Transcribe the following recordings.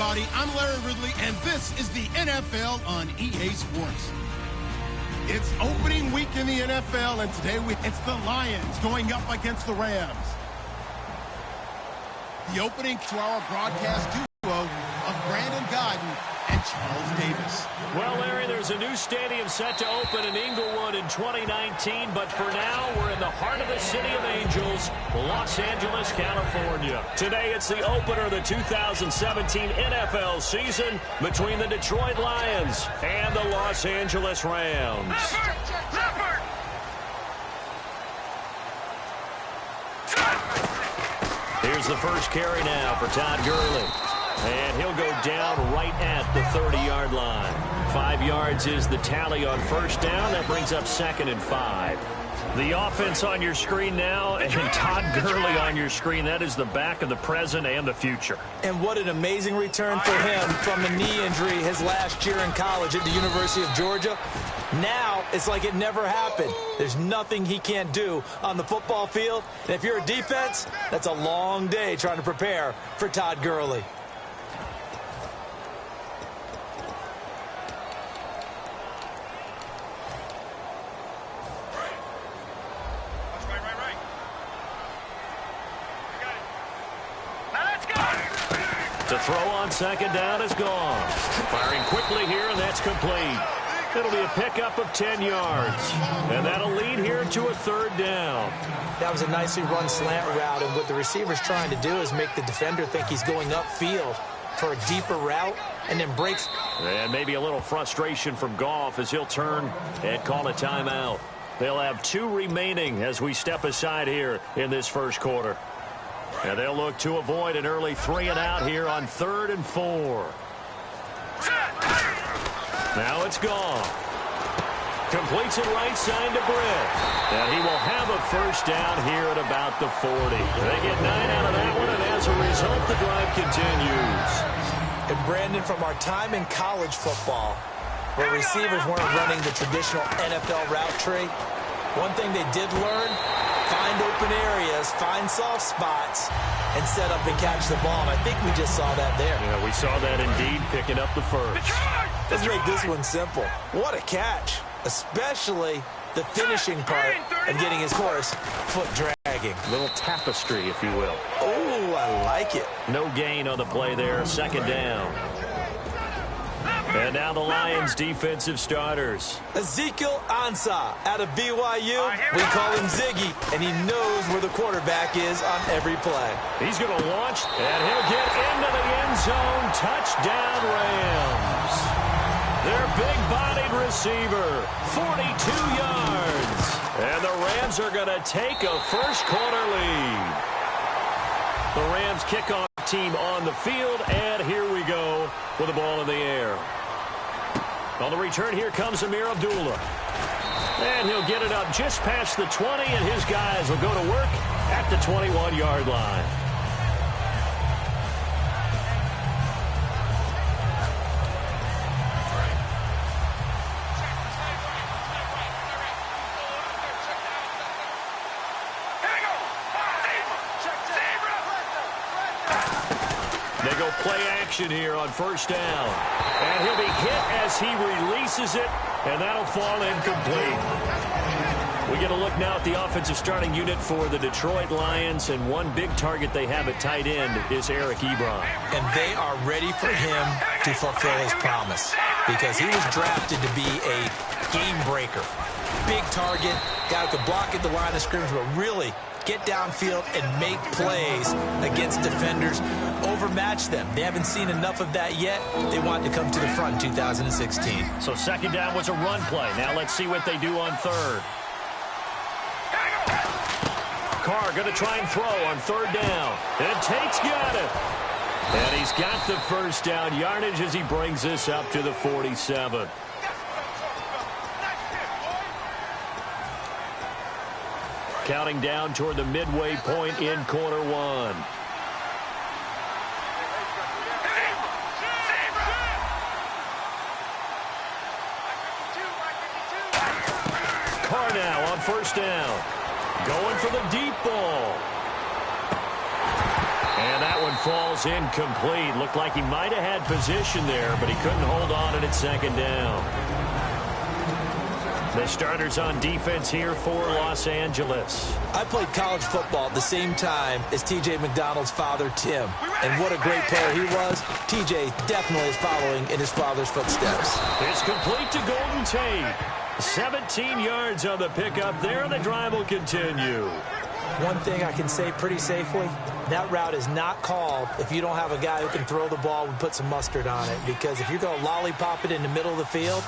everybody. I'm Larry Ridley, and this is the NFL on EA Sports. It's opening week in the NFL, and today it's the Lions going up against the Rams. The opening to our broadcast duo of Brandon Godden and Charles Davis. Well, Larry, there's a new stadium set to open in Inglewood in 2019, but for now, we're in the heart of the City of Angels, Los Angeles, California. Today, it's the opener of the 2017 NFL season between the Detroit Lions and the Los Angeles Rams. Here's the first carry now for Todd Gurley. And he'll go down right at the 30-yard line. 5 yards is the tally on first down. That brings up 2nd and 5. The offense on your screen now, and Todd Gurley on your screen. That is the back of the present and the future. And what an amazing return for him from a knee injury his last year in college at the University of Georgia. Now, it's like it never happened. There's nothing he can't do on the football field. And if you're a defense, that's a long day trying to prepare for Todd Gurley. To throw on second down is gone. Firing quickly here, and that's complete. It'll be a pickup of 10 yards. And that'll lead here to a 3rd down. That was a nicely run slant route, and what the receiver's trying to do is make the defender think he's going upfield for a deeper route, and then breaks. And maybe a little frustration from Goff as he'll turn and call a timeout. They'll have 2 remaining as we step aside here in this first quarter. And they'll look to avoid an early 3 and out here on 3rd and 4. Now it's gone. Completes it right side to Britt. And he will have a first down here at about the 40. They get 9 out of that one, and as a result, the drive continues. And Brandon, from our time in college football, where receivers weren't running the traditional NFL route tree, one thing they did learn: find open areas, find soft spots, and set up and catch the ball. And I think we just saw that there. Yeah, we saw that indeed, picking up the first. Let's make this one simple. What a catch, especially the finishing part of getting his horse foot dragging. Little tapestry, if you will. Oh, I like it. No gain on the play there, 2nd down. And now the Lions' defensive starters. Ezekiel Ansah out of BYU. We call him Ziggy, and he knows where the quarterback is on every play. He's going to launch, and he'll get into the end zone. Touchdown, Rams. Their big-bodied receiver, 42 yards. And the Rams are going to take a first-quarter lead. The Rams kickoff team on the field, and here we go with the ball in the air. On the return, here comes Amir Abdullah. And he'll get it up just past the 20, and his guys will go to work at the 21-yard line. They go play action here on first down. And he'll be hit as he releases it, and that'll fall incomplete. We get a look now at the offensive starting unit for the Detroit Lions, and one big target they have at tight end is Eric Ebron. And they are ready for him to fulfill his promise, because he was drafted to be a game breaker. Big target, guy who could block at the line of scrimmage, but really get downfield and make plays against defenders, overmatch them. They haven't seen enough of that yet. They want to come to the front in 2016. So 2nd down was a run play. Now let's see what they do on 3rd. Carr going to try and throw on 3rd down. And Tate's got it. And he's got the first down yardage as he brings this up to the 47. Counting down toward the midway point in quarter 1. Carr now on first down. Going for the deep ball. And that one falls incomplete. Looked like he might have had position there, but he couldn't hold on at second down. The starters on defense here for Los Angeles. I played college football at the same time as T.J. McDonald's father, Tim. And what a great player he was. T.J. definitely is following in his father's footsteps. It's complete to Golden Tate. 17 yards on the pickup there, and the drive will continue. One thing I can say pretty safely, that route is not called if you don't have a guy who can throw the ball and put some mustard on it. Because if you're going to lollipop it in the middle of the field,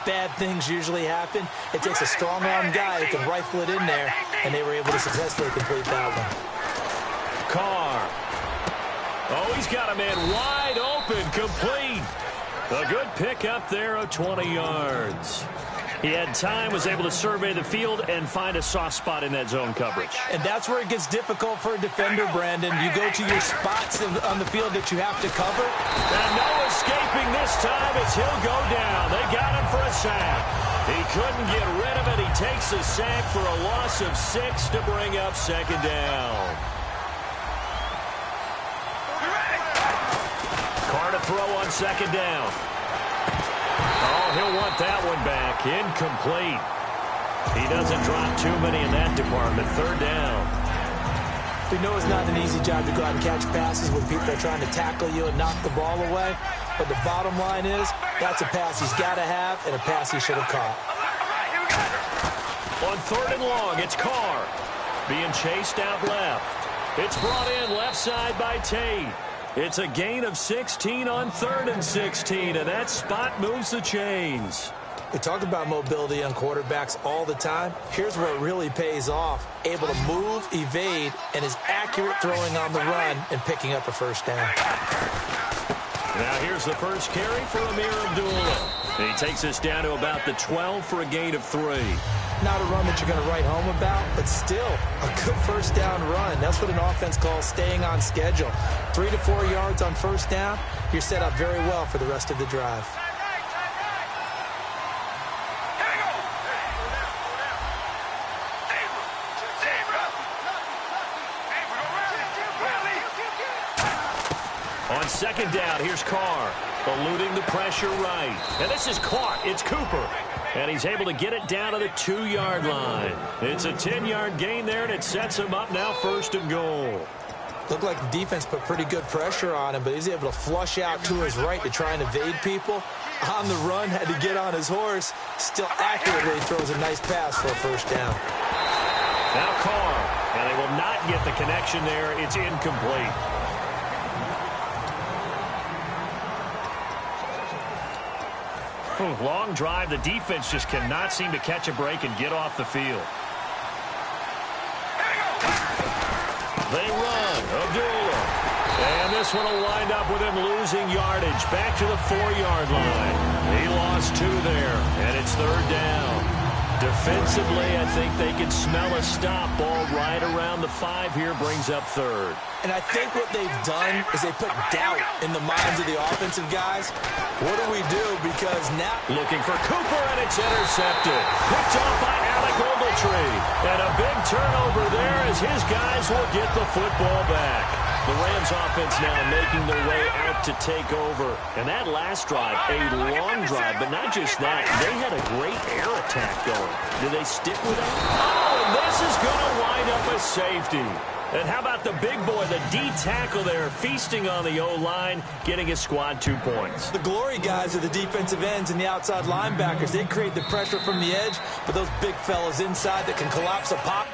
bad things usually happen. It takes a strong-arm guy who can rifle it in there, and they were able to successfully complete that one. Carr. Oh, he's got a man wide open, complete. A good pickup there of 20 yards. He had time, was able to survey the field and find a soft spot in that zone coverage. And that's where it gets difficult for a defender, Brandon. You go to your spots on the field that you have to cover. And no escaping this time as he'll go down. They got him for a sack. He couldn't get rid of it. He takes a sack for a loss of 6 to bring up second down. Carr to throw on second down. Oh, he'll want that one back. Incomplete. He doesn't drop too many in that department. Third down. We know it's not an easy job to go out and catch passes when people are trying to tackle you and knock the ball away. But the bottom line is, that's a pass he's got to have and a pass he should have caught. On third and long, it's Carr. Being chased out left. It's brought in left side by Tate. It's a gain of 16 on 3rd and 16, and that spot moves the chains. We talk about mobility on quarterbacks all the time. Here's where it really pays off. Able to move, evade, and is accurate throwing on the run and picking up a first down. Now here's the first carry for Amir Abdullah. He takes us down to about the 12 for a gain of 3. Not a run that you're going to write home about, but still a good first down run. That's what an offense calls staying on schedule. 3 to 4 yards on first down, you're set up very well for the rest of the drive. On second down, here's Carr, eluding the pressure right. And this is caught. It's Cooper. And he's able to get it down to the 2-yard line. It's a 10-yard gain there, and it sets him up now 1st and goal. Looked like the defense put pretty good pressure on him, but he's able to flush out to his right to try and evade people. On the run, had to get on his horse. Still accurately throws a nice pass for a first down. Now Carr, and they will not get the connection there. It's incomplete. Long drive. The defense just cannot seem to catch a break and get off the field. They run. Abdullah. And this one will wind up with him losing yardage. Back to the 4-yard line. He lost 2 there, and it's 3rd down. Defensively, I think they can smell a stop. Ball right around the 5 here, brings up 3rd. And I think what they've done is they put doubt in the minds of the offensive guys. What do we do? Because now... Looking for Cooper, and it's intercepted. Picked off by Alec Ogletree. And a big turnover there as his guys will get the football back. The Rams offense now making their way out to take over. And that last drive, a long drive, but not just that. They had a great air attack going. Do they stick with that? Oh, and this is going to wind up a safety. And how about the big boy, the D tackle there, feasting on the O-line, getting his squad 2 points. The glory guys are the defensive ends and the outside linebackers. They create the pressure from the edge, but those big fellas inside that can collapse a pop.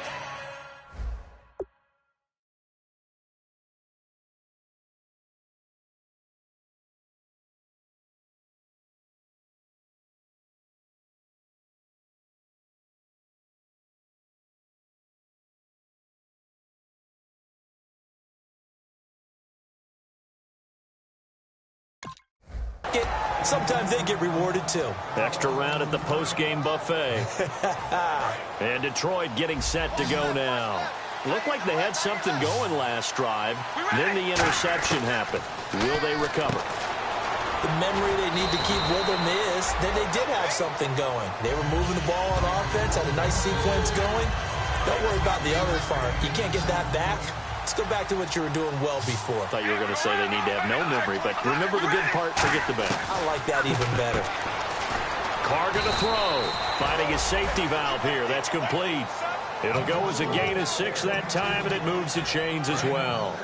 Sometimes they get rewarded, too. Extra round at the post-game buffet. And Detroit getting set to go now. Looked like they had something going last drive. Then the interception happened. Will they recover? The memory they need to keep with them is that they did have something going. They were moving the ball on offense, had a nice sequence going. Don't worry about the other part. You can't get that back. Let's go back to what you were doing well before. I thought you were going to say they need to have no memory, but remember the good part, forget the bad. I like that even better. Carr going to throw. Finding his safety valve here. That's complete. It'll go as a gain of 6 that time, and it moves the chains as well.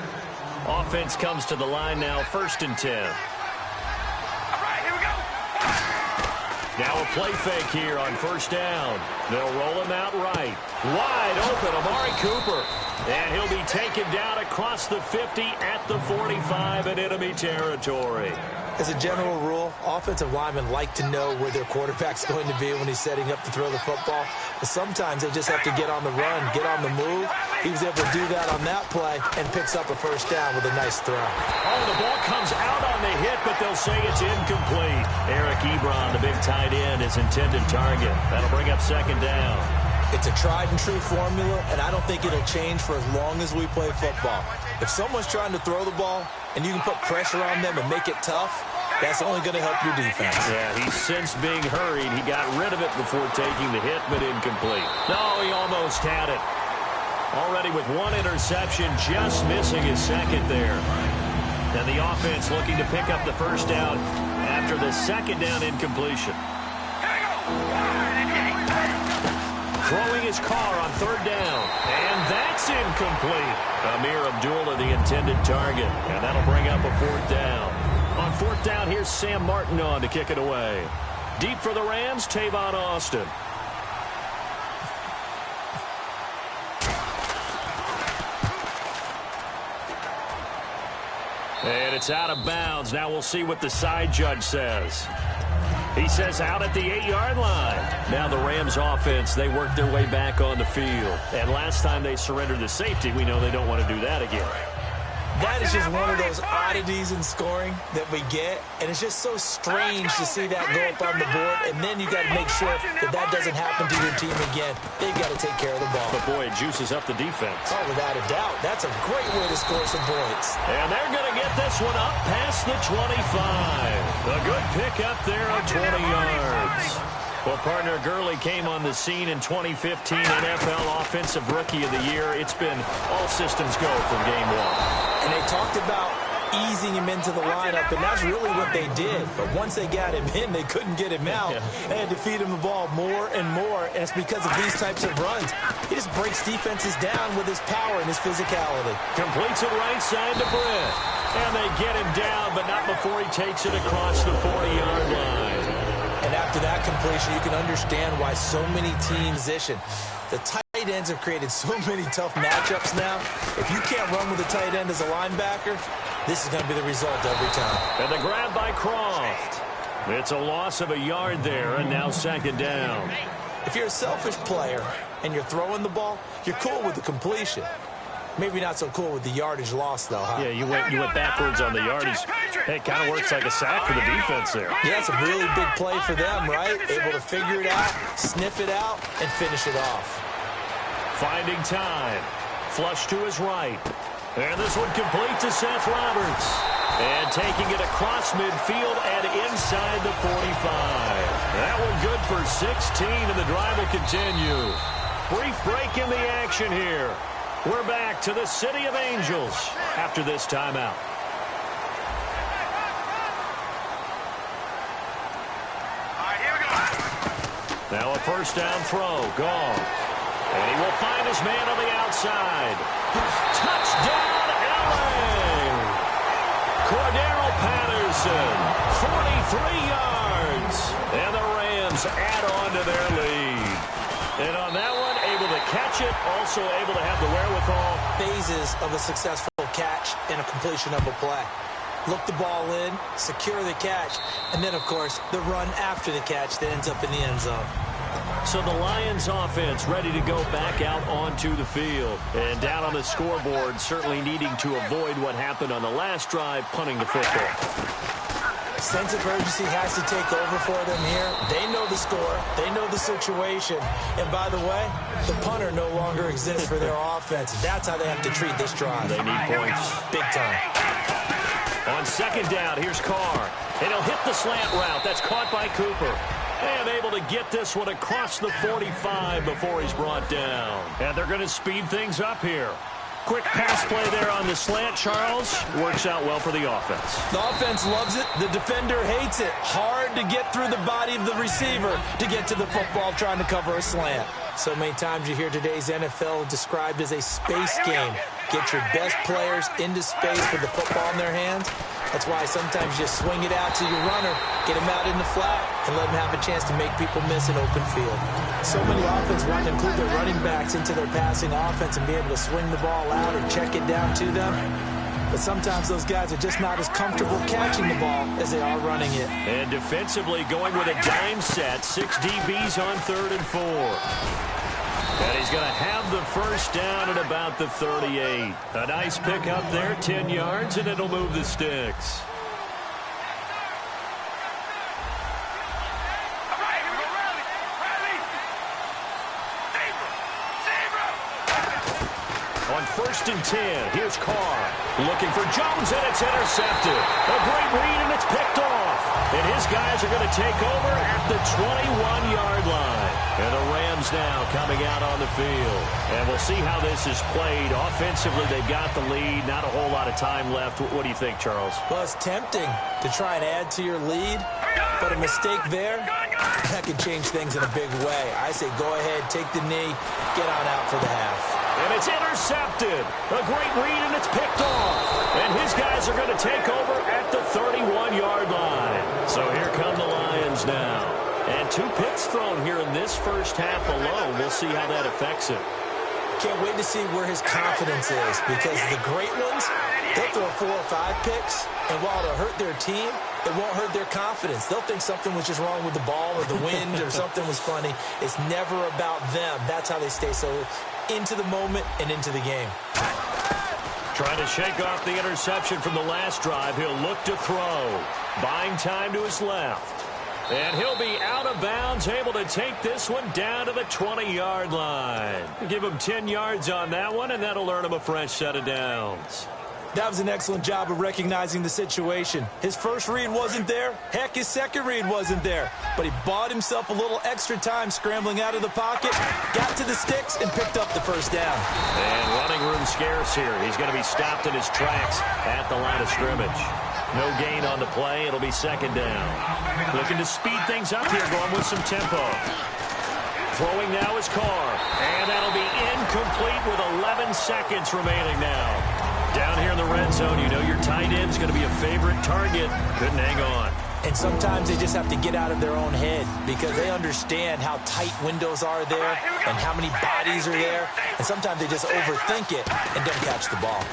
Offense comes to the line now, 1st and 10. All right, here we go. Now a play fake here on 1st down. They'll roll him out right. Wide open, Amari Cooper. And he'll be taken down across the 50 at the 45 in enemy territory. As a general rule, offensive linemen like to know where their quarterback's going to be when he's setting up to throw the football. But sometimes they just have to get on the run, get on the move. He was able to do that on that play and picks up a 1st down with a nice throw. Oh, the ball comes out on the hit, but they'll say it's incomplete. Eric Ebron, the big tight end, is intended target. That'll bring up 2nd down. It's a tried-and-true formula, and I don't think it'll change for as long as we play football. If someone's trying to throw the ball and you can put pressure on them and make it tough, that's only going to help your defense. Yeah, he's since being hurried. He got rid of it before taking the hit, but incomplete. No, he almost had it. Already with 1 interception, just missing his 2nd there. And the offense looking to pick up the 1st down after the 2nd down incompletion. Throwing his Carr on 3rd down. And that's incomplete. Amir Abdullah, the intended target. And that'll bring up a 4th down. On 4th down, here's Sam Martin on to kick it away. Deep for the Rams, Tavon Austin. And it's out of bounds. Now we'll see what the side judge says. He says out at the 8-yard line. Now the Rams offense, they work their way back on the field. And last time they surrendered the safety, we know they don't want to do that again. That is just one of those oddities in scoring that we get, and it's just so strange to see that go up on the board, and then you got to make sure that that doesn't happen to your team again. They've got to take care of the ball. But, boy, it juices up the defense. Oh, without a doubt. That's a great way to score some points. And they're going to get this one up past the 25. A good pick up there of 20 yards. Well, partner, Gurley came on the scene in 2015 NFL Offensive Rookie of the Year. It's been all systems go from game 1. And they talked about easing him into the lineup, and that's really what they did. But once they got him in, they couldn't get him out. They had to feed him the ball more and more, and it's because of these types of runs. He just breaks defenses down with his power and his physicality. Completes it right side to Britt. And they get him down, but not before he takes it across the 40-yard line. And after that completion, you can understand why so many teams position. The tight ends have created so many tough matchups now. If you can't run with a tight end as a linebacker, this is going to be the result every time. And the grab by Croft. It's a loss of a yard there, and now 2nd down. If you're a selfish player and you're throwing the ball, you're cool with the completion. Maybe not so cool with the yardage loss, though, huh? Yeah, you went backwards on the yardage. Hey, it kind of works like a sack for the defense there. Yeah, it's a really big play for them, right? Able to figure it out, sniff it out, and finish it off. Finding time. Flush to his right. And this one complete to Seth Roberts. And taking it across midfield and inside the 45. That one good for 16, and the drive will continue. Brief break in the action here. We're back to the City of Angels after this timeout. All right, here we go. Now a 1st down throw. Gone. And he will find his man on the outside. Touchdown, LA! Cordero Patterson, 43 yards. And the Rams add on to their lead. And on that one, able to catch it, also able to have the wherewithal. Phases of a successful catch and a completion of a play. Look the ball in, secure the catch, and then, of course, the run after the catch that ends up in the end zone. So the Lions offense ready to go back out onto the field. And down on the scoreboard, certainly needing to avoid what happened on the last drive, punting the football. Sense of urgency has to take over for them here. They know the score. They know the situation. And by the way, the punter no longer exists for their offense. That's how they have to treat this drive. They need points. Big time. On 2nd down, here's Carr. And he'll hit the slant route. That's caught by Cooper. And able to get this one across the 45 before he's brought down. And they're going to speed things up here. Quick pass play there on the slant, Charles. Works out well for the offense. The offense loves it. The defender hates it. Hard to get through the body of the receiver to get to the football trying to cover a slant. So many times you hear today's NFL described as a space game. Get your best players into space with the football in their hands. That's why sometimes you just swing it out to your runner, get him out in the flat, and let him have a chance to make people miss an open field. So many offenses want to include their running backs into their passing offense and be able to swing the ball out or check it down to them. But sometimes those guys are just not as comfortable catching the ball as they are running it. And defensively going with a dime set, 6 DBs on 3rd and 4. And he's going to have the first down at about the 38. A nice pick up there, 10 yards, and it'll move the sticks. On 1st and 10, here's Carr. Looking for Jones, and it's intercepted. A great read, and it's picked off. And his guys are going to take over at the 21-yard line. And the Rams now coming out on the field. And we'll see how this is played. Offensively, they've got the lead. Not a whole lot of time left. What do you think, Charles? Well, it's tempting to try and add to your lead. But a mistake there, that could change things in a big way. I say go ahead, take the knee, get on out for the half. And it's intercepted. A great read, and it's picked off. And his guys are going to take over at the 31-yard line. So here come the Lions now. And 2 picks thrown here in this first half alone. We'll see how that affects it. Can't wait to see where his confidence is, because the great ones, they'll throw 4 or 5 picks, and while it'll hurt their team, it won't hurt their confidence. They'll think something was just wrong with the ball or the wind or something was funny. It's never about them. That's how they stay so into the moment and into the game. Trying to shake off the interception from the last drive. He'll look to throw. Buying time to his left. And he'll be out of bounds, able to take this one down to the 20-yard line. Give him 10 yards on that one, and that'll earn him a fresh set of downs. That was an excellent job of recognizing the situation. His first read wasn't there. Heck, his second read wasn't there. But he bought himself a little extra time scrambling out of the pocket, got to the sticks, and picked up the first down. And running room scarce here. He's going to be stopped in his tracks at the line of scrimmage. No gain on the play. It'll be second down. Looking to speed things up here, going with some tempo. Throwing now is Carr. And that'll be incomplete with 11 seconds remaining now. Down here in the red zone, you know your tight end's going to be a favorite target. Couldn't hang on. And sometimes they just have to get out of their own head because they understand how tight windows are there and how many bodies are there. And sometimes they just overthink it and don't catch the ball.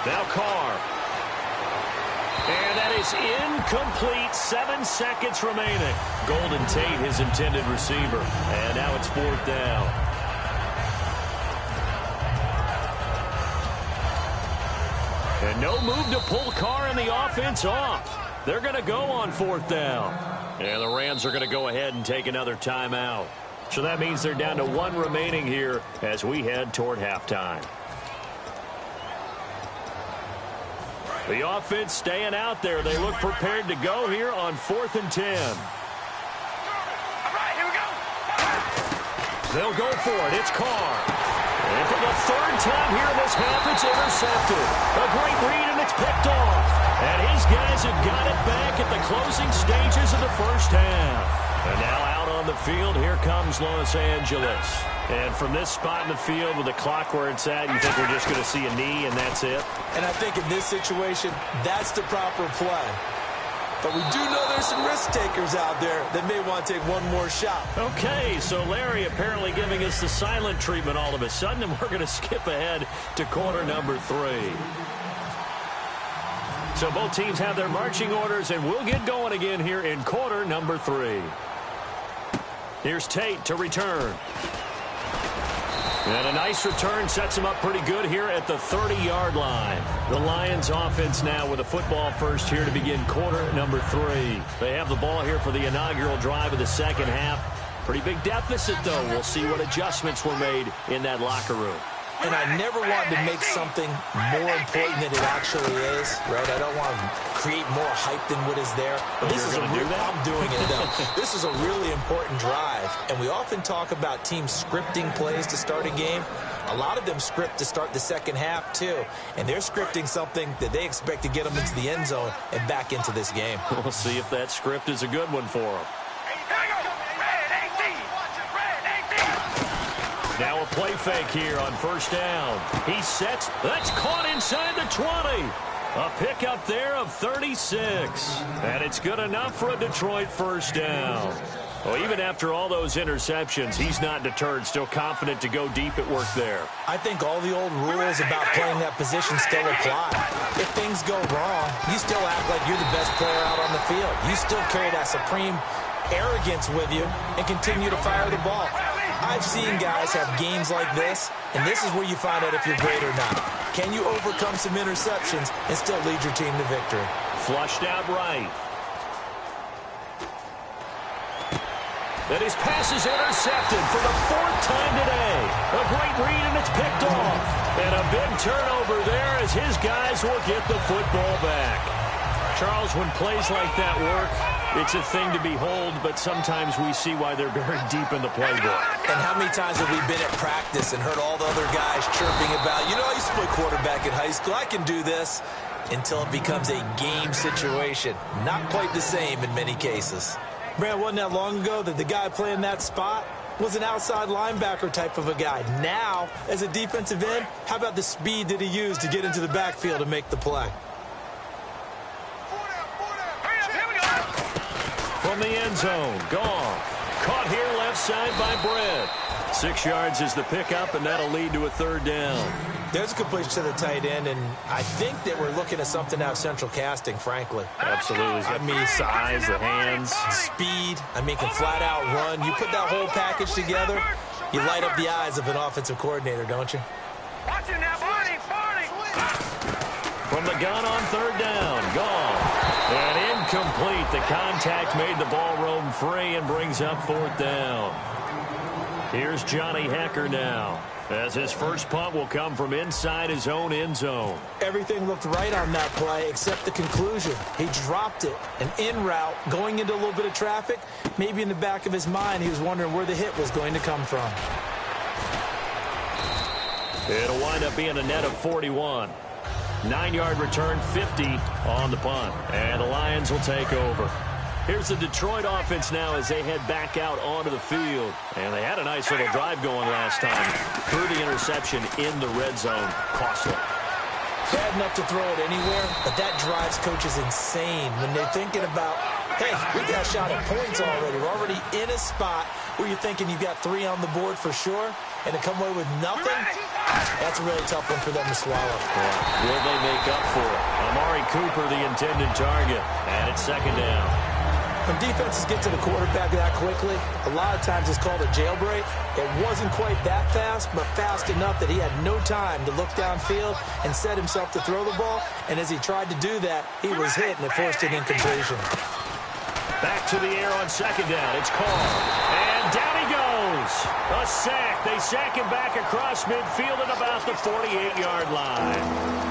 Now Carr. And that is incomplete. 7 seconds remaining. Golden Tate, his intended receiver. And now it's 4th down. And no move to pull Carr and the offense off. They're going to go on 4th down. And the Rams are going to go ahead and take another timeout. So that means they're down to 1 remaining here as we head toward halftime. The offense staying out there. They look prepared to go here on 4th and 10. They'll go for it. It's Carr. And for the 3rd time here in this half, it's intercepted. A great read, and it's picked off. And his guys have got it back at the closing stages of the first half. And now out on the field, here comes Los Angeles. And from this spot in the field with the clock where it's at, you think we're just going to see a knee and that's it? And I think in this situation, that's the proper play. But we do know there's some risk takers out there that may want to take one more shot. Okay, so Larry apparently giving us the silent treatment all of a sudden, and we're going to skip ahead to quarter number 3. So both teams have their marching orders, and we'll get going again here in quarter number 3. Here's Tate to return. And a nice return sets him up pretty good here at the 30-yard line. The Lions offense now with a football first here to begin quarter number 3. They have the ball here for the inaugural drive of the second half. Pretty big deficit, though. We'll see what adjustments were made in that locker room. And I never want to make something more important than it actually is, right? I don't want to create more hype than what is there. But this is I'm doing it, though. This is a really important drive. And we often talk about teams scripting plays to start a game. A lot of them script to start the second half, too. And they're scripting something that they expect to get them into the end zone and back into this game. We'll see if that script is a good one for them. Now a play fake here on first down. He sets. That's caught inside the 20. A pickup there of 36. And it's good enough for a Detroit first down. Well, even after all those interceptions, he's not deterred, still confident to go deep at work there. I think all the old rules about playing that position still apply. If things go wrong, you still act like you're the best player out on the field. You still carry that supreme arrogance with you and continue to fire the ball. I've seen guys have games like this, and this is where you find out if you're great or not. Can you overcome some interceptions and still lead your team to victory? Flushed out right. And his pass is intercepted for the 4th time today. A great read, and it's picked off. And a big turnover there as his guys will get the football back. Charles, when plays like that work, it's a thing to behold, but sometimes we see why they're buried deep in the playbook. And how many times have we been at practice and heard all the other guys chirping about, you know, I used to play quarterback in high school, I can do this, until it becomes a game situation. Not quite the same in many cases. Brad, wasn't that long ago that the guy playing that spot was an outside linebacker type of a guy. Now, as a defensive end, how about the speed that he used to get into the backfield and make the play? From the end zone, gone. Caught here left side by Brett. 6 yards is the pickup, and that'll lead to a 3rd down. There's a completion to the tight end, and I think that we're looking at something out of central casting, frankly. Absolutely. I mean, size, the hands. Speed. I mean, can flat out run. You put that whole package together, you light up the eyes of an offensive coordinator, don't you? Watch it now, Barney. From the gun on 3rd down, gone. And incomplete. The contact made the ball roam free and brings up 4th down. Here's Johnny Hecker now, as his first punt will come from inside his own end zone. Everything looked right on that play except the conclusion. He dropped it, an in route, going into a little bit of traffic. Maybe in the back of his mind, he was wondering where the hit was going to come from. It'll wind up being a net of 41. 9-yard return, 50 on the punt. And the Lions will take over. Here's the Detroit offense now as they head back out onto the field. And they had a nice little drive going last time. Through the interception in the red zone. Costly. Bad enough to throw it anywhere, but that drives coaches insane when they're thinking about, hey, we got a shot at points already. We're already in a spot where you're thinking you've got 3 on the board for sure, and to come away with nothing, that's a really tough one for them to swallow. Yeah. Will they make up for it? Amari Cooper, the intended target, and it's 2nd down. When defenses get to the quarterback that quickly, a lot of times it's called a jailbreak. It wasn't quite that fast, but fast enough that he had no time to look downfield and set himself to throw the ball. And as he tried to do that, he was hit, and it forced an incompletion. Back to the air on 2nd down. It's Carr. And down he goes. A sack. They sack him back across midfield at about the 48-yard line.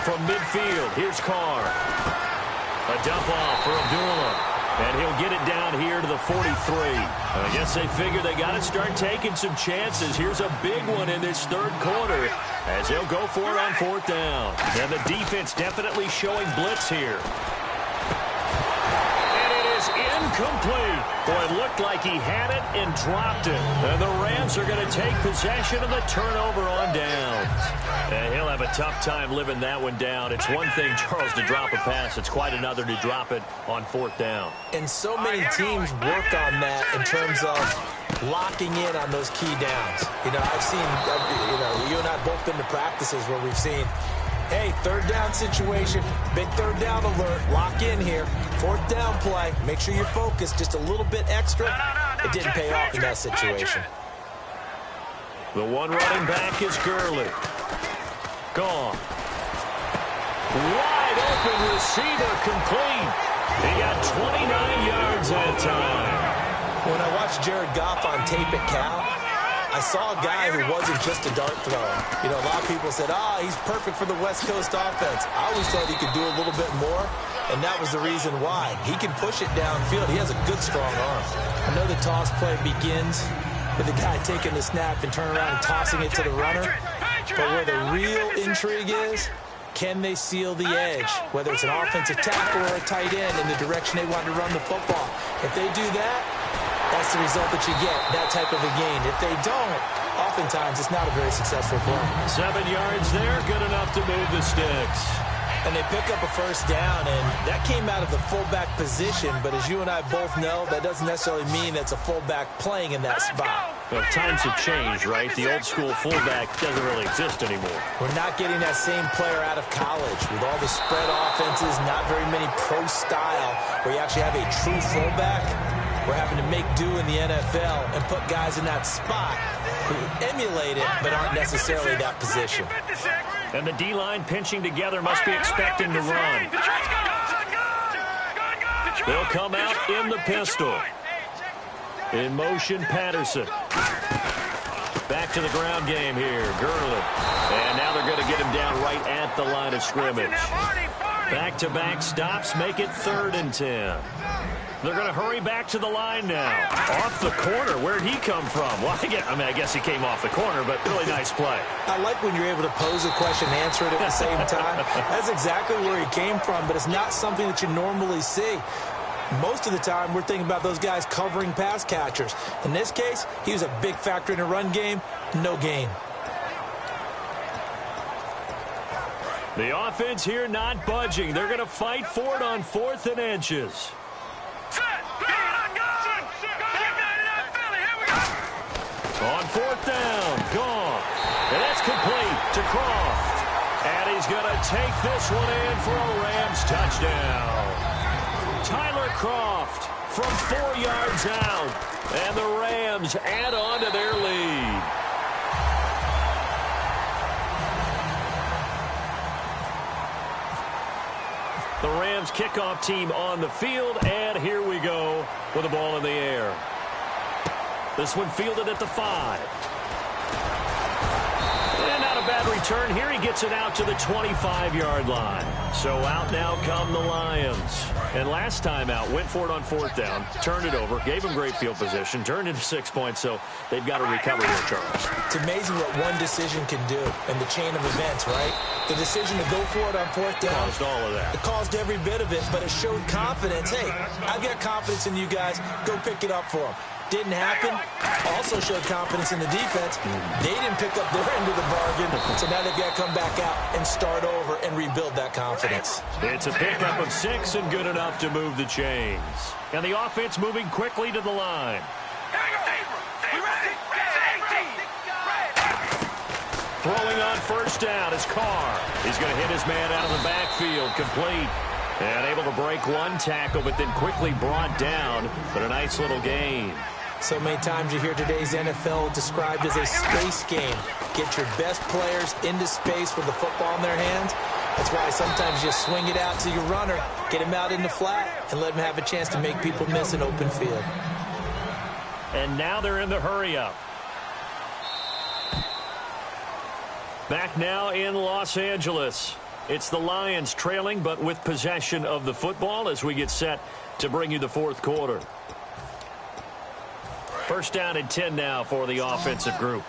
From midfield, here's Carr. A dump off for Abdullah. And he'll get it down here to the 43. I guess they figure they got to start taking some chances. Here's a big one in this 3rd quarter as they'll go for it on 4th down. And the defense definitely showing blitz here. And it is incomplete. Boy, it looked like he had it and dropped it. And the Rams are going to take possession of the turnover on downs. And he'll have a tough time living that one down. It's one thing, Charles, to drop a pass. It's quite another to drop it on 4th down. And so many teams work on that in terms of locking in on those key downs. You know, I've seen, you and I both been to practices where we've seen, hey, 3rd down situation, big 3rd down alert, lock in here. 4th down play, make sure you're focused just a little bit extra. It didn't pay off in that situation. The one running back is Gurley. Gone. Wide open receiver complete. He got 29 yards that time. When I watched Jared Goff on tape at Cal, I saw a guy who wasn't just a dart thrower. You know, a lot of people said, he's perfect for the West Coast offense. I always thought he could do a little bit more, and that was the reason why. He can push it downfield. He has a good, strong arm. I know the toss play begins with the guy taking the snap and turning around and tossing it to the runner. But where the real intrigue is, can they seal the edge, whether it's an offensive tackle or a tight end in the direction they want to run the football? If they do that, that's the result that you get, that type of a gain. If they don't, oftentimes it's not a very successful play. 7 yards there, good enough to move the sticks. And they pick up a first down, and that came out of the fullback position. But as you and I both know, that doesn't necessarily mean that's a fullback playing in that spot. Well, times have changed, right? The old school fullback doesn't really exist anymore. We're not getting that same player out of college with all the spread offenses, not very many pro style, where you actually have a true fullback. We're having to make do in the NFL and put guys in that spot who emulate it but aren't necessarily that position. And the D-line pinching together must be expecting to run. They'll come out in the pistol. In motion, Patterson. Back to the ground game here, Gurley. And now they're going to get him down right at the line of scrimmage. Back-to-back stops make it 3rd and 10. They're going to hurry back to the line now. Off the corner. Where'd he come from? Well, I guess he came off the corner, but really nice play. I like when you're able to pose a question and answer it at the same time. That's exactly where he came from, but it's not something that you normally see. Most of the time, we're thinking about those guys covering pass catchers. In this case, he was a big factor in the run game. No gain. The offense here not budging. They're going to fight for it on 4th and inches. On 4th down, gone. And that's complete to Croft. And he's going to take this one in for a Rams touchdown. Tyler Croft from 4 yards out. And the Rams add on to their lead. The Rams kickoff team on the field, and here we go with the ball in the air. This one fielded at the 5. And not a bad return. Here he gets it out to the 25-yard line. So out now come the Lions. And last time out, went for it on 4th down, turned it over, gave him great field position, turned into 6 points, so they've got to recover here, Charles. It's amazing what one decision can do in the chain of events, right? The decision to go for it on 4th down. Caused all of that. It caused every bit of it, but it showed confidence. Hey, I've got confidence in you guys. Go pick it up for them. Didn't happen. Also showed confidence in the defense. They didn't pick up their end of the bargain, so now they've got to come back out and start over and rebuild that confidence. It's a pickup of 6 and good enough to move the chains. And the offense moving quickly to the line. Throwing on 1st down is Carr. He's going to hit his man out of the backfield, complete. And able to break one tackle, but then quickly brought down. But a nice little gain. So many times you hear today's NFL described as a space game. Get your best players into space with the football in their hands. That's why sometimes you swing it out to your runner, get him out in the flat, and let him have a chance to make people miss an open field. And now they're in the hurry-up. Back now in Los Angeles. It's the Lions trailing, but with possession of the football as we get set to bring you the 4th quarter. 1st down and 10 now for the offensive group.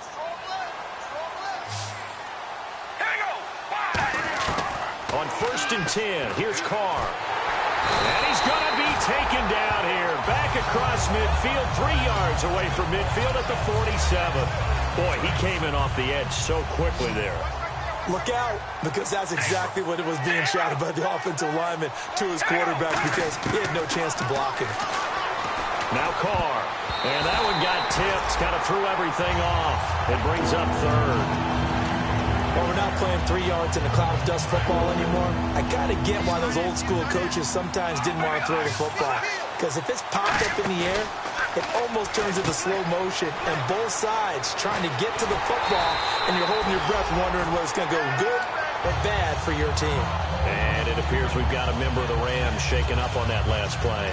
On 1st and 10, here's Carr. And he's going to be taken down here. Back across midfield, 3 yards away from midfield at the 47. Boy, he came in off the edge so quickly there. Look out, because that's exactly what it was being shouted by the offensive lineman to his quarterback, because he had no chance to block him. Now Carr. And that one got tipped, kind of threw everything off. It brings up 3rd. Well, we're not playing 3 yards in a cloud of dust football anymore. I got to get why those old school coaches sometimes didn't want to throw the football. Because if it's popped up in the air, it almost turns into slow motion. And both sides trying to get to the football, and you're holding your breath wondering whether it's going to go good or bad for your team. And it appears we've got a member of the Rams shaken up on that last play.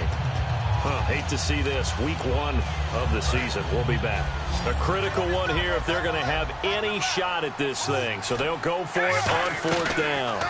Hate to see this. Week 1 of the season. We'll be back. A critical one here if they're going to have any shot at this thing. So they'll go for it on 4th down.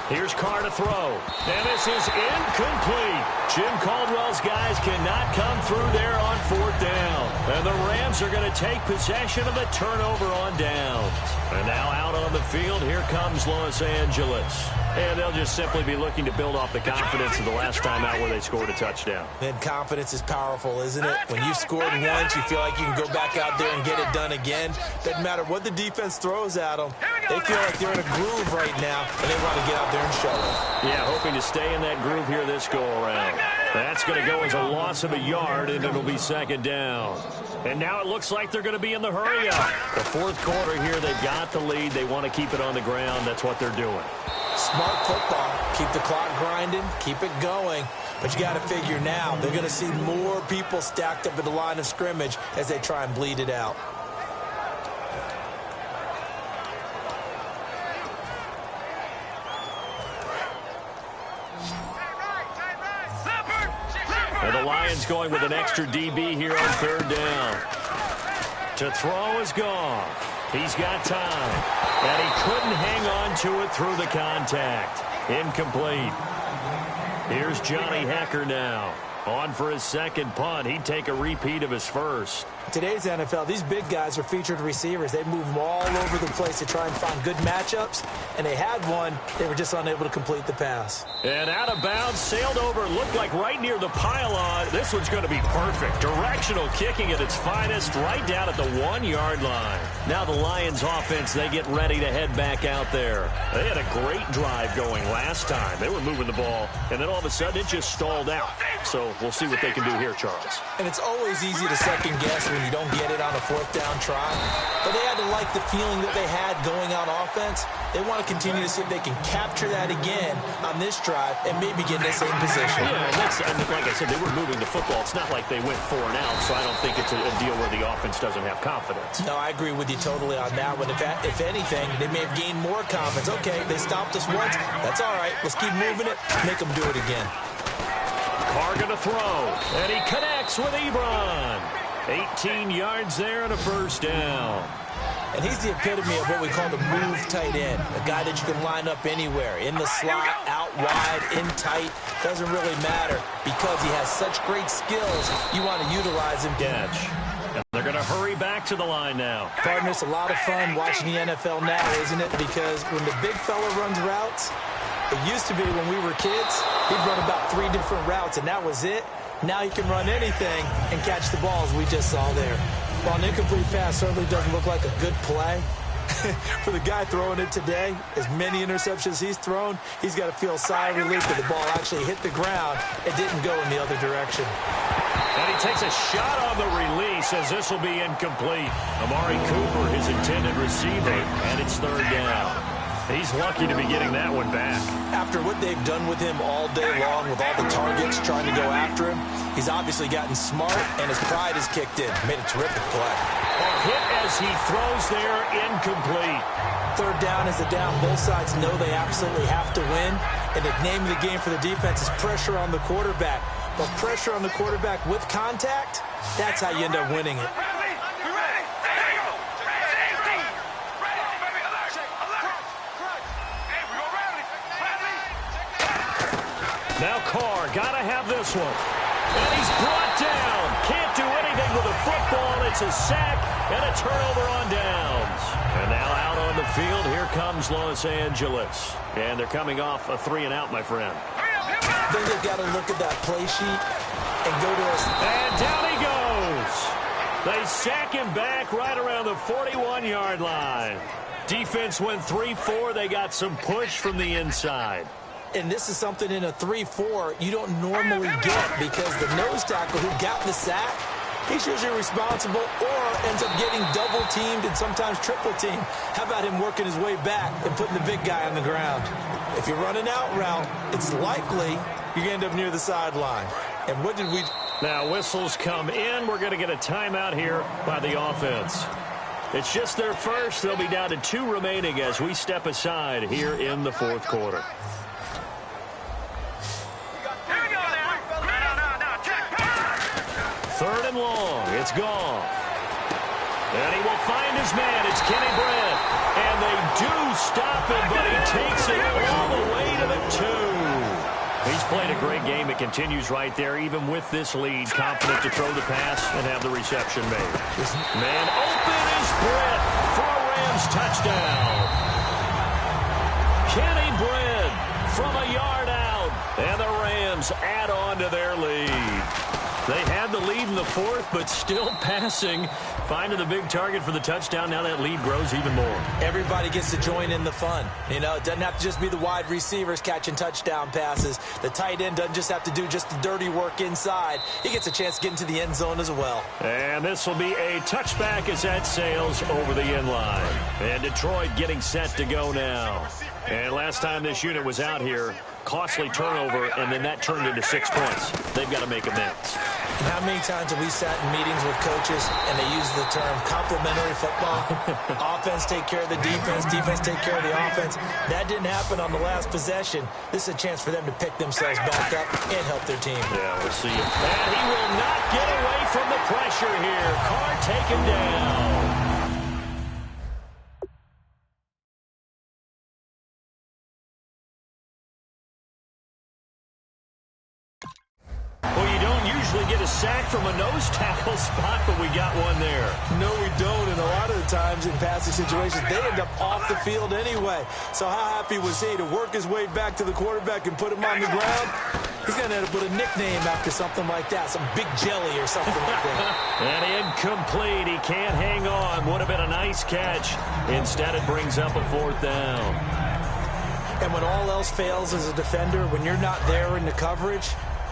Here's Carr to throw. And this is incomplete. Jim Caldwell's guys cannot come through there on 4th down. And the Rams are going to take possession of the turnover on downs. And now out on the field, here comes Los Angeles. And they'll just simply be looking to build off the confidence of the last time out where they scored a touchdown. And confidence is powerful, isn't it? When you've scored once, you feel like you can go back out there and get it done again. Doesn't matter what the defense throws at them. They feel like they're in a groove right now, and they want to get out there and show it. Yeah, hoping to stay in that groove here this go-around. That's going to go as a loss of a yard, and it'll be 2nd down. And now it looks like they're going to be in the hurry-up. The 4th quarter here, they've got the lead. They want to keep it on the ground. That's what they're doing. Smart football. Keep the clock grinding. Keep it going. But you got to figure now they're going to see more people stacked up at the line of scrimmage as they try and bleed it out. And the Lions going with an extra DB here on 3rd down. To throw is Goff. He's got time. And he couldn't hang on to it through the contact. Incomplete. Here's Johnny Hecker now. On for his 2nd punt. He'd take a repeat of his first. Today's NFL, these big guys are featured receivers. They move them all over the place to try and find good matchups. And they had one. They were just unable to complete the pass. And out of bounds, sailed over, looked like right near the pylon. This one's going to be perfect. Directional kicking at its finest, right down at the 1-yard line. Now the Lions offense, they get ready to head back out there. They had a great drive going last time. They were moving the ball, and then all of a sudden it just stalled out. So we'll see what they can do here, Charles. And it's always easy to second guess when you don't get it on a 4th down try. But they had to like the feeling that they had going on offense. They want to continue to see if they can capture that again on this drive and maybe get in the same position. Yeah, and like I said, they were moving the football. It's not like they went 4 and out, so I don't think it's a deal where the offense doesn't have confidence. No, I agree with you totally on that one. If anything, they may have gained more confidence. Okay, they stopped us once. That's all right. Let's keep moving it. Make them do it again. Carr going to throw, and he connects with Ebron. 18 yards there and a 1st down. And he's the epitome of what we call the move tight end, a guy that you can line up anywhere, in the slot, out wide, in tight. Doesn't really matter because he has such great skills. You want to utilize him. Catch. And they're going to hurry back to the line now. Partner, it's a lot of fun watching the NFL now, isn't it? Because when the big fella runs routes, it used to be when we were kids, he'd run about 3 different routes, and that was it. Now he can run anything and catch the balls we just saw there. While an incomplete pass certainly doesn't look like a good play, for the guy throwing it today, as many interceptions he's thrown, he's got to feel a sigh of relief that the ball actually hit the ground and didn't go in the other direction. And he takes a shot on the release as this will be incomplete. Amari Cooper, his intended receiver, and it's 3rd down. He's lucky to be getting that one back. After what they've done with him all day long, with all the targets trying to go after him, he's obviously gotten smart, and his pride has kicked in. Made a terrific play. A hit as he throws there, incomplete. 3rd down is the down. Both sides know they absolutely have to win, and the name of the game for the defense is pressure on the quarterback. But pressure on the quarterback with contact, that's how you end up winning it. Now Carr, got to have this one. And he's brought down. Can't do anything with the football. It's a sack and a turnover on downs. And now out on the field, here comes Los Angeles. And they're coming off a 3-and-out, my friend. Then they've got to look at that play sheet and go to us. And down he goes. They sack him back right around the 41-yard line. Defense went 3-4. They got some push from the inside. And this is something in a 3-4 you don't normally get because the nose tackle who got the sack, he's usually responsible or ends up getting double-teamed and sometimes triple-teamed. How about him working his way back and putting the big guy on the ground? If you're running out route, it's likely you're going to end up near the sideline. And what did we... Now whistles come in. We're going to get a timeout here by the offense. It's just their first. They'll be down to 2 remaining as we step aside here in the 4th quarter. Here we go now. No. 3rd and long. It's Goff. And he will find his man. It's Kenny Brett. And they do stop him, but he takes it all the way to the 2. He's played a great game. It continues right there, even with this lead. Confident to throw the pass and have the reception made. Man open is Brett for a Rams touchdown. Kenny Brett from a yard out. And the Rams add on to their lead. They had the lead in the 4th, but still passing. Finding the big target for the touchdown. Now that lead grows even more. Everybody gets to join in the fun. You know, it doesn't have to just be the wide receivers catching touchdown passes. The tight end doesn't just have to do just the dirty work inside. He gets a chance to get into the end zone as well. And this will be a touchback as that sails over the end line. And Detroit getting set to go now. And last time this unit was out here, costly turnover, and then that turned into 6 points. They've got to make amends. And how many times have we sat in meetings with coaches and they use the term complementary football? Offense take care of the defense, defense take care of the offense. That didn't happen on the last possession. This is a chance for them to pick themselves back up and help their team. Yeah, we'll see. And he will not get away from the pressure here. Carr taken down. Well, you don't usually get a sack from a nose tackle spot, but we got one there. No, we don't. And a lot of the times in passing situations, they end up off the field anyway. So how happy was he to work his way back to the quarterback and put him on the ground? He's going to end up with a nickname after something like that, some big jelly or something like that. And incomplete. He can't hang on. Would have been a nice catch. Instead, it brings up a 4th down. And when all else fails as a defender, when you're not there in the coverage,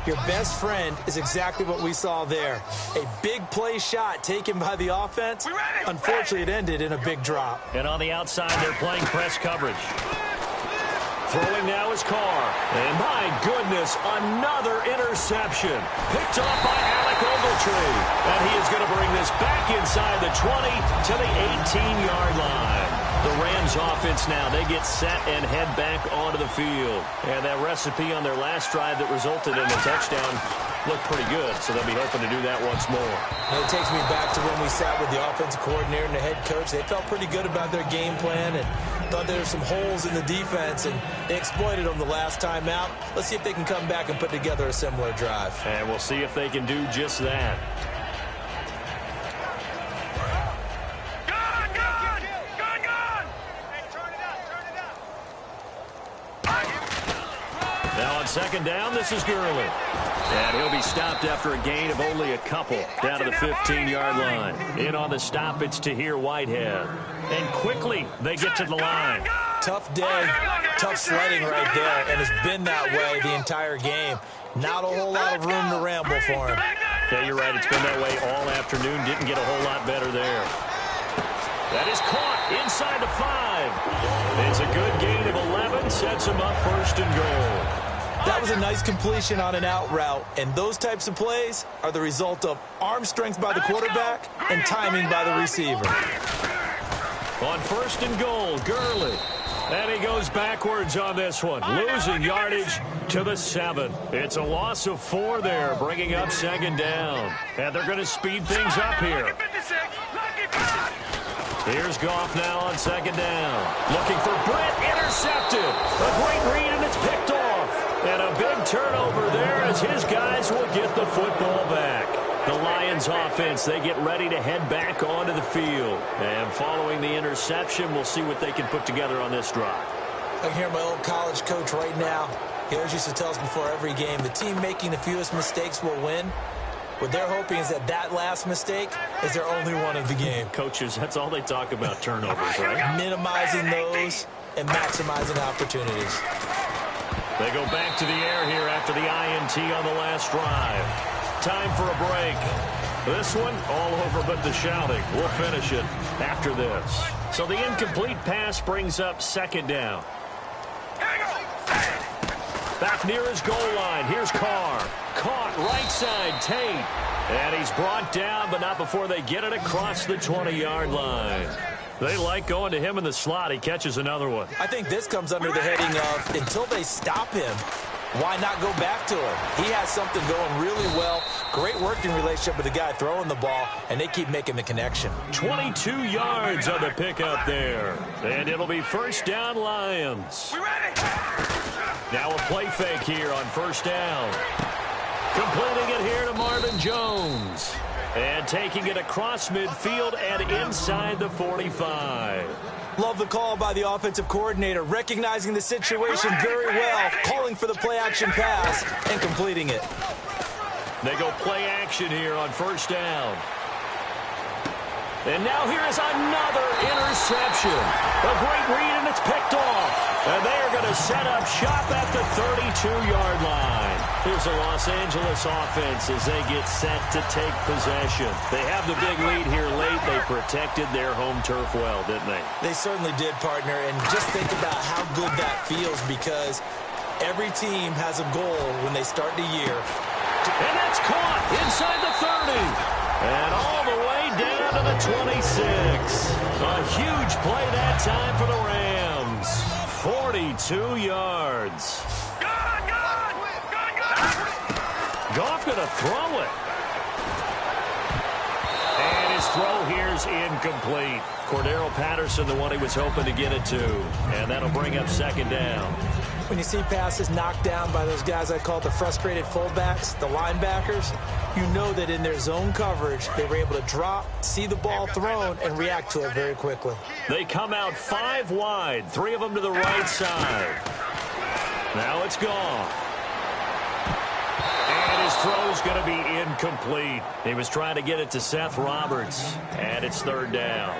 your best friend is exactly what we saw there. A big play shot taken by the offense. Unfortunately, it ended in a big drop. And on the outside, they're playing press coverage. Throwing now is Carr. And my goodness, another interception. Picked off by Alec Ogletree. And he is going to bring this back inside the 20 to the 18-yard line. The Rams offense now, they get set and head back onto the field. And that recipe on their last drive that resulted in a touchdown looked pretty good, so they'll be hoping to do that once more. It takes me back to when we sat with the offensive coordinator and the head coach. They felt pretty good about their game plan and thought there were some holes in the defense, and they exploited them the last time out. Let's see if they can come back and put together a similar drive. And we'll see if they can do just that. Now on 2nd down, this is Gurley. And he'll be stopped after a gain of only a couple down to the 15-yard line. In on the stop, it's Tahir Whitehead. And quickly, they get to the line. Tough day, tough sledding right there, and it's been that way the entire game. Not a whole lot of room to ramble for him. Yeah, you're right. It's been that way all afternoon. Didn't get a whole lot better there. That is caught inside the 5. It's a good gain of 11. Sets him up 1st and goal. That was a nice completion on an out route, and those types of plays are the result of arm strength by the quarterback and timing by the receiver. On 1st and goal, Gurley. And he goes backwards on this one, losing yardage to the 7. It's a loss of 4 there, bringing up 2nd down. And they're going to speed things up here. Here's Goff now on 2nd down. Looking for Brett, intercepted. A great read, and it's picked off. And a big turnover there as his guys will get the football back. The Lions offense, they get ready to head back onto the field. And following the interception, we'll see what they can put together on this drive. I can hear my old college coach right now. He always used to tell us before every game, the team making the fewest mistakes will win. What they're hoping is that that last mistake is their only one of the game. Coaches, that's all they talk about, turnovers, right? Minimizing those and maximizing opportunities. They go back to the air here after the INT on the last drive. Time for a break. This one, all over but the shouting. We'll finish it after this. So the incomplete pass brings up 2nd down. Back near his goal line. Here's Carr. Caught right side, Tate. And he's brought down, but not before they get it across the 20-yard line. They like going to him in the slot. He catches another one. I think this comes under the heading of until they stop him, why not go back to him? He has something going really well. Great working relationship with the guy throwing the ball, and they keep making the connection. 22 yards on the pickup there. And it'll be first down, Lions. We ready? Now a play fake here on first down. Completing it here to Marvin Jones. And taking it across midfield and inside the 45. Love the call by the offensive coordinator, recognizing the situation very well, calling for the play-action pass, and completing it. They go play action here on first down. And now here is another interception. A great read, and it's picked off. And they are going to set up shop at the 32-yard line. Here's the Los Angeles offense as they get set to take possession. They have the big lead here late. They protected their home turf well, didn't they? They certainly did, partner. And just think about how good that feels, because every team has a goal when they start the year. And that's caught inside the 30. And all the way down to the 26. A huge play that time for the Rams. 42 yards. Goff going to throw it. And his throw here's incomplete. Cordero Patterson, the one he was hoping to get it to. And that'll bring up second down. When you see passes knocked down by those guys I call the frustrated fullbacks, the linebackers, you know that in their zone coverage, they were able to drop, see the ball thrown, and react to it very quickly. They come out 5 wide, 3 of them to the right side. Now it's gone. And his throw's going to be incomplete. He was trying to get it to Seth Roberts, and it's third down.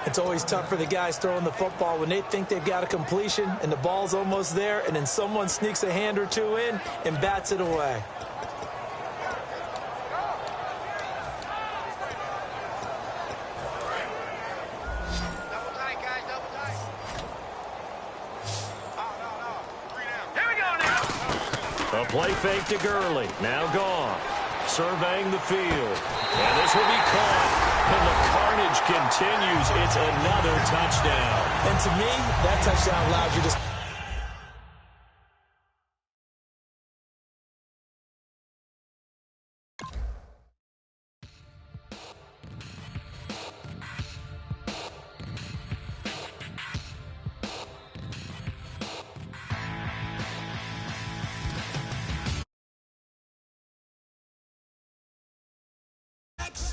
It's always tough for the guys throwing the football when they think they've got a completion and the ball's almost there, and then someone sneaks a hand or two in and bats it away. Double tight, guys, double tight. No. 3 down. Here we go now. A play fake to Gurley. Now gone. Surveying the field. And this will be caught. And the carnage continues. It's another touchdown. And to me, that touchdown allows you to...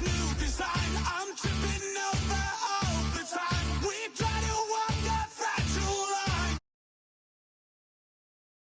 New design.